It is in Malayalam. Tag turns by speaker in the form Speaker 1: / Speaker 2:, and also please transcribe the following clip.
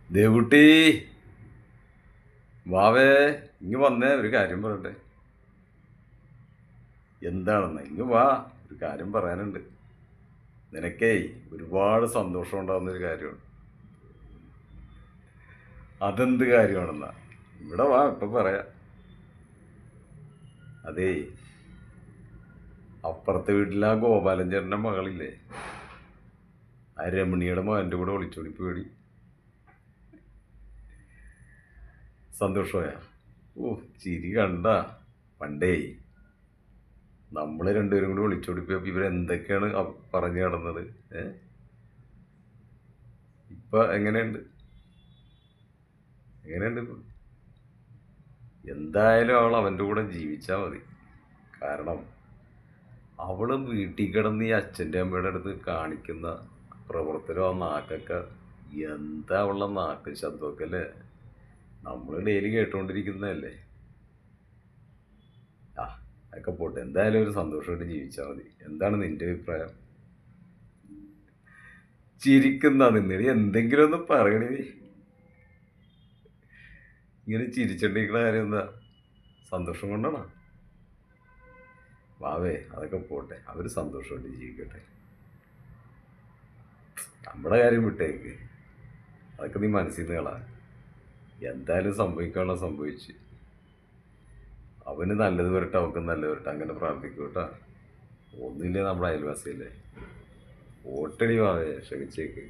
Speaker 1: ദേവുട്ടി, വാവേ, ഇങ്ങ് വന്നേ, ഒരു കാര്യം പറയട്ടെ. എന്താണെന്ന് ഇങ്ങ് വാ, ഒരു കാര്യം പറയാനുണ്ട്. നിനക്കേ ഒരുപാട് സന്തോഷം ഉണ്ടാകുന്നൊരു കാര്യമാണ്. അതെന്ത് കാര്യമാണെന്നാ? ഇവിടെ വാ, ഇപ്പം പറയാം. അതേ, അപ്പുറത്തെ വീട്ടിലെ ആ ഗോപാലൻ ചേട്ടൻ്റെ മകളില്ലേ, ആ രമണിയുടെ മകൻ്റെ കൂടെ ഒളിച്ചോടി പേടി. സന്തോഷമായ? ഓ, ചിരി കണ്ട. പണ്ടേ നമ്മൾ രണ്ടുപേരും കൂടി ഒളിച്ചോടിപ്പോയപ്പോൾ ഇവരെന്തൊക്കെയാണ് പറഞ്ഞു കിടന്നത്. ഇപ്പൊ എങ്ങനെയുണ്ട്? ഇപ്പൊ എന്തായാലും അവൾ അവൻ്റെ കൂടെ ജീവിച്ചാൽ മതി. കാരണം അവള് വീട്ടിൽ കിടന്ന് ഈ അച്ഛൻ്റെ അമ്മയുടെ അടുത്ത് കാണിക്കുന്ന പ്രവർത്തനം, ആ നാക്കൊക്കെ, എന്താ അവളുടെ നാക്ക് ശബ്ദമൊക്കെ അല്ലേ, നമ്മൾ ഡെയിലി കേട്ടുകൊണ്ടിരിക്കുന്നതല്ലേ. ആ, അതൊക്കെ പോട്ടെ, എന്തായാലും ഒരു സന്തോഷമായിട്ട് ജീവിച്ചാൽ മതി. എന്താണ് നിന്റെ അഭിപ്രായം? ചിരിക്കുന്ന നിന്നടി, എന്തെങ്കിലും ഒന്ന് പറയണേ. ഇങ്ങനെ ചിരിച്ചോണ്ടിരിക്കുന്ന കാര്യം എന്താ? സന്തോഷം കൊണ്ടാണോ? വാവേ, അതൊക്കെ പോട്ടെ, അവർ സന്തോഷമായിട്ട് ജീവിക്കട്ടെ. നമ്മുടെ കാര്യം വിട്ടേക്ക്, അതൊക്കെ നീ മനസ്സിൽ നിന്ന് കളാ. എന്തായാലും സംഭവിക്കാനുള്ള സംഭവിച്ച്. അവന് നല്ലത് വരട്ടെ, അവൾക്ക് നല്ലത് വരട്ടെ, അങ്ങനെ പ്രാർത്ഥിക്കൂട്ടാ. ഒന്നുമില്ലേ, നമ്മുടെ അയൽവാസിയല്ലേ. ഓട്ടടി വാവേ, ക്ഷമിച്ചേക്ക്.